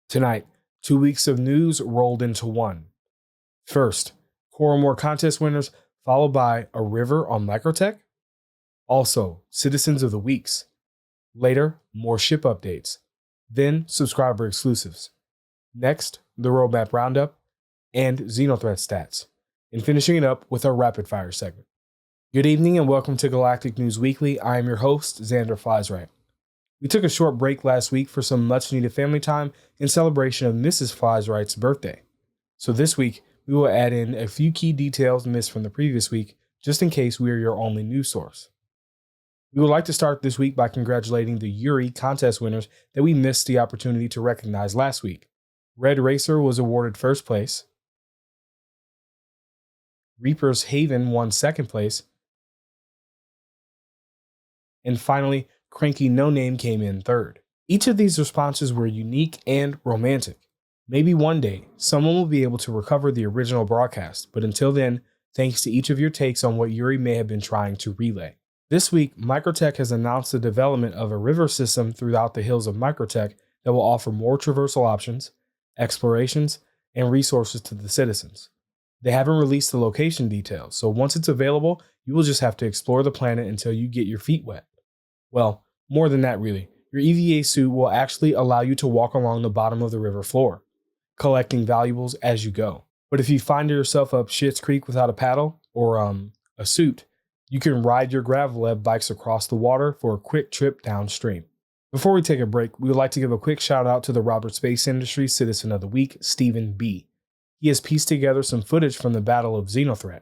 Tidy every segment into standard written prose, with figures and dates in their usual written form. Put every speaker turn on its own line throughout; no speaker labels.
Tonight, 2 weeks of news rolled into one. First, Coramor Contest Winners, followed by a river on Microtech. Also, Citizens of the Weeks. Later, more ship updates. Then, subscriber exclusives. Next, the roadmap roundup and Xenothreat stats. And finishing it up with our rapid fire segment. Good evening and welcome to Galactic News Weekly. I am your host, Xander Fliesright. We took a short break last week for some much needed family time in celebration of Mrs. Fliesright's birthday. So this week, we will add in a few key details missed from the previous week, just in case we are your only news source. We would like to start this week by congratulating the Yuri contest winners that we missed the opportunity to recognize last week. Red Racer was awarded first place. Reaper's Haven won second place. And finally, Cranky No Name came in third. Each of these responses were unique and romantic. Maybe one day, someone will be able to recover the original broadcast, but until then, thanks to each of your takes on what Yuri may have been trying to relay. This week, MicroTech has announced the development of a river system throughout the hills of Microtech that will offer more traversal options, explorations, and resources to the citizens. They haven't released the location details, so once it's available, you will just have to explore the planet until you get your feet wet. Well, more than that really. Your EVA suit will actually allow you to walk along the bottom of the river floor, collecting valuables as you go. But if you find yourself up Schitt's Creek without a paddle or a suit, you can ride your gravel bikes across the water for a quick trip downstream. Before we take a break, we would like to give a quick shout out to the Roberts Space Industries Citizen of the Week, StephenB. He has pieced together some footage from the Battle of Xenothreat.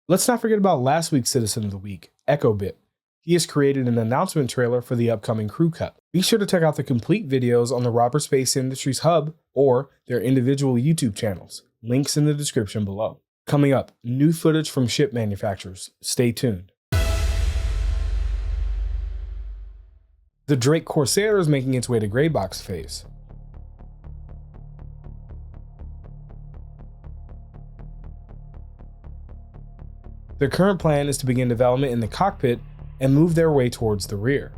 Let's not forget about last week's Citizen of the Week, EchoBit. He has created an announcement trailer for the upcoming Crew Cut. Be sure to check out the complete videos on the Roberts Space Industries Hub or their individual YouTube channels. Links in the description below. Coming up, new footage from ship manufacturers. Stay tuned. The Drake Corsair is making its way to gray box phase. Their current plan is to begin development in the cockpit and move their way towards the rear.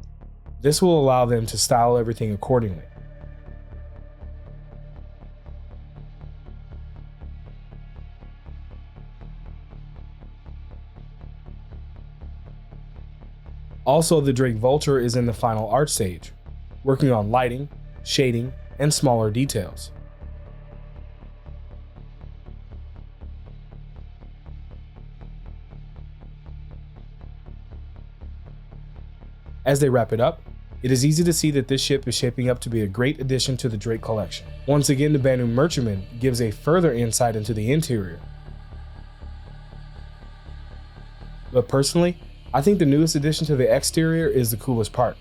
This will allow them to style everything accordingly. Also, the Drake Vulture is in the final art stage, working on lighting, shading, and smaller details. As they wrap it up, it is easy to see that this ship is shaping up to be a great addition to the Drake collection. Once again, the Banu Merchantman gives a further insight into the interior. But personally, I think the newest addition to the exterior is the coolest part.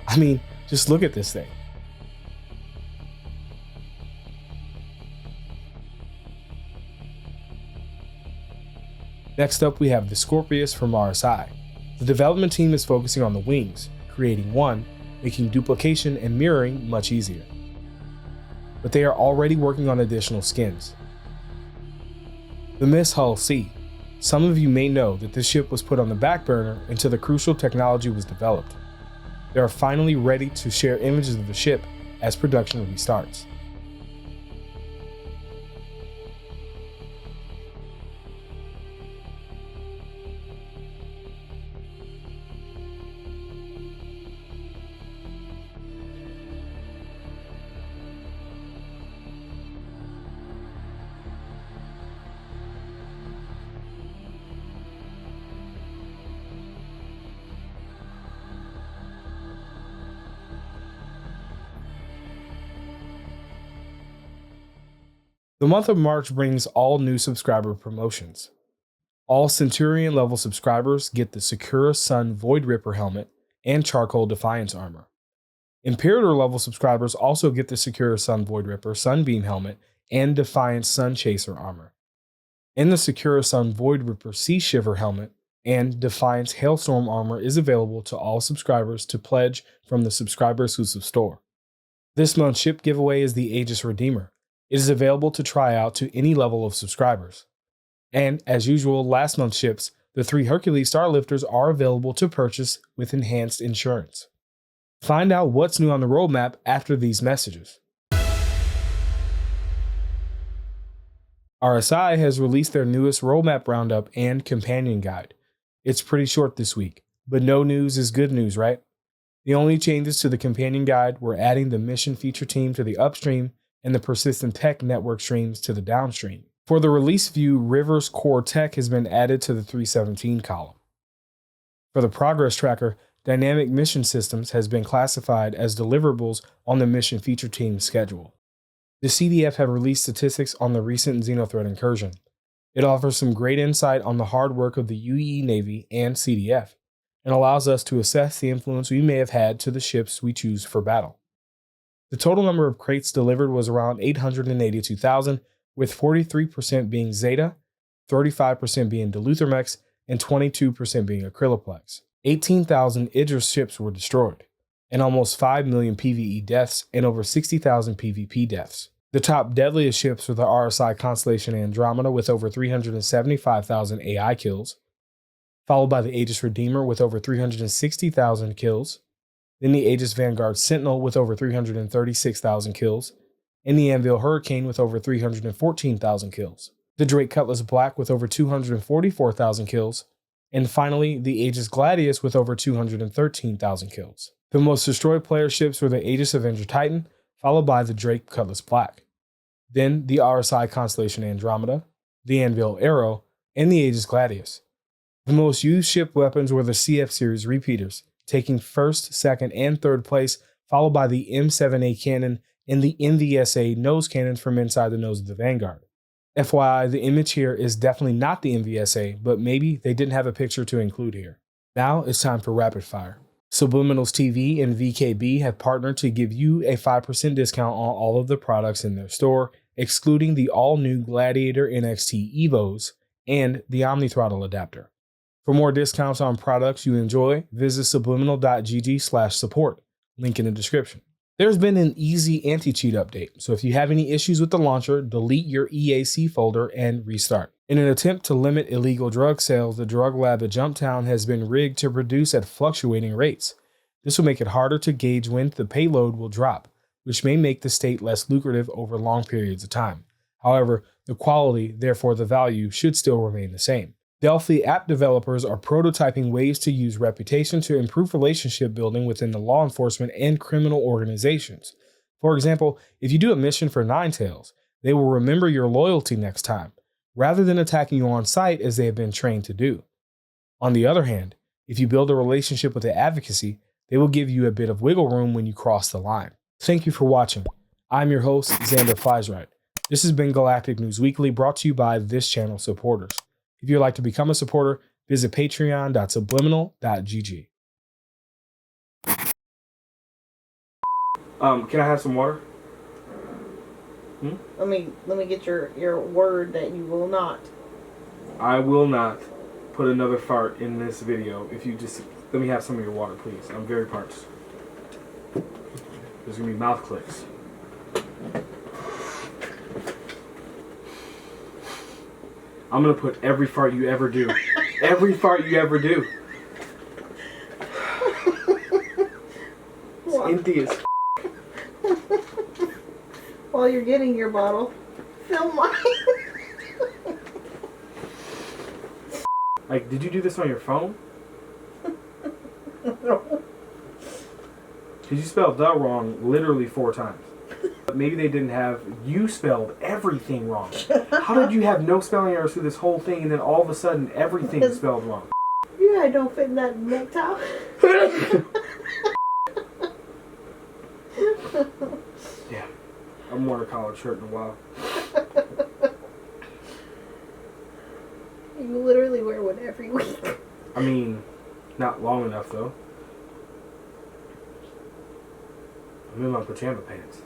I mean, just look at this thing. Next up, we have the Scorpius from RSI. The development team is focusing on the wings, creating one, making duplication and mirroring much easier. But they are already working on additional skins. The Miss Hull C. Some of you may know that this ship was put on the back burner until the crucial technology was developed. They are finally ready to share images of the ship as production restarts. The month of March brings all new subscriber promotions. All Centurion level subscribers get the Sakura Sun Void Ripper helmet and Charcoal Defiance armor. Imperator level subscribers also get the Sakura Sun Void Ripper Sunbeam helmet and Defiance Sun Chaser armor. And the Sakura Sun Void Ripper Sea Shiver helmet and Defiance Hailstorm armor is available to all subscribers to pledge from the subscriber exclusive store. This month's ship giveaway is the Aegis Redeemer. It is available to try out to any level of subscribers. And as usual, last month's ships, the 3 Hercules Starlifters are available to purchase with enhanced insurance. Find out what's new on the roadmap after these messages. RSI has released their newest roadmap roundup and companion guide. It's pretty short this week, but no news is good news, right? The only changes to the companion guide were adding the mission feature team to the upstream and the persistent tech network streams to the downstream. For the release view, River's core tech has been added to the 317 column. For the progress tracker, dynamic mission systems has been classified as deliverables on the mission feature team's schedule. The CDF have released statistics on the recent Xenothreat incursion. It offers some great insight on the hard work of the UE Navy and CDF, and allows us to assess the influence we may have had to the ships we choose for battle. The total number of crates delivered was around 882,000, with 43% being Zeta, 35% being Deluthermex, and 22% being Acryloplex. 18,000 Idris ships were destroyed, and almost 5 million PvE deaths and over 60,000 PvP deaths. The top deadliest ships were the RSI Constellation Andromeda with over 375,000 AI kills, followed by the Aegis Redeemer with over 360,000 kills, then the Aegis Vanguard Sentinel with over 336,000 kills, and the Anvil Hurricane with over 314,000 kills, the Drake Cutlass Black with over 244,000 kills, and finally the Aegis Gladius with over 213,000 kills. The most destroyed player ships were the Aegis Avenger Titan, followed by the Drake Cutlass Black, then the RSI Constellation Andromeda, the Anvil Arrow, and the Aegis Gladius. The most used ship weapons were the CF Series repeaters, taking first, second, and third place, followed by the M7A cannon and the MVSA nose cannons from inside the nose of the Vanguard. FYI, the image here is definitely not the MVSA, but maybe they didn't have a picture to include here. Now it's time for rapid fire. Subliminals TV and VKB have partnered to give you a 5% discount on all of the products in their store, excluding the all-new Gladiator NXT Evos and the OmniThrottle adapter. For more discounts on products you enjoy, visit subliminal.gg/support, link in the description. There's been an easy anti-cheat update, so if you have any issues with the launcher, delete your EAC folder and restart. In an attempt to limit illegal drug sales, the drug lab at Jumptown has been rigged to produce at fluctuating rates. This will make it harder to gauge when the payload will drop, which may make the state less lucrative over long periods of time. However, the quality, therefore the value, should still remain the same. Delphi app developers are prototyping ways to use reputation to improve relationship building within the law enforcement and criminal organizations. For example, if you do a mission for Ninetales, they will remember your loyalty next time, rather than attacking you on sight as they have been trained to do. On the other hand, if you build a relationship with the advocacy, they will give you a bit of wiggle room when you cross the line. Thank you for watching. I'm your host, Xander Feiswright. This has been Galactic News Weekly, brought to you by this channel supporters. If you'd like to become a supporter, visit patreon.subliminal.gg. Can I have some water?
Let me get your word that you will not.
I will not put another fart in this video. If you just let me have some of your water, please. I'm very parched. There's gonna be mouth clicks. I'm gonna put every fart you ever do. Every fart you ever do. It's empty as
While you're getting your bottle, fill mine.
Like, did you do this on your phone?
No.
Because you spelled "the" wrong literally 4 times. Maybe they didn't have, you spelled everything wrong. How did you have no spelling errors through this whole thing and then all of a sudden everything is spelled wrong?
Yeah, I don't fit in that necktie.
Yeah, I haven't worn a collared shirt in a while.
You literally wear one every week.
I mean, not long enough though. I'm in my pajama pants.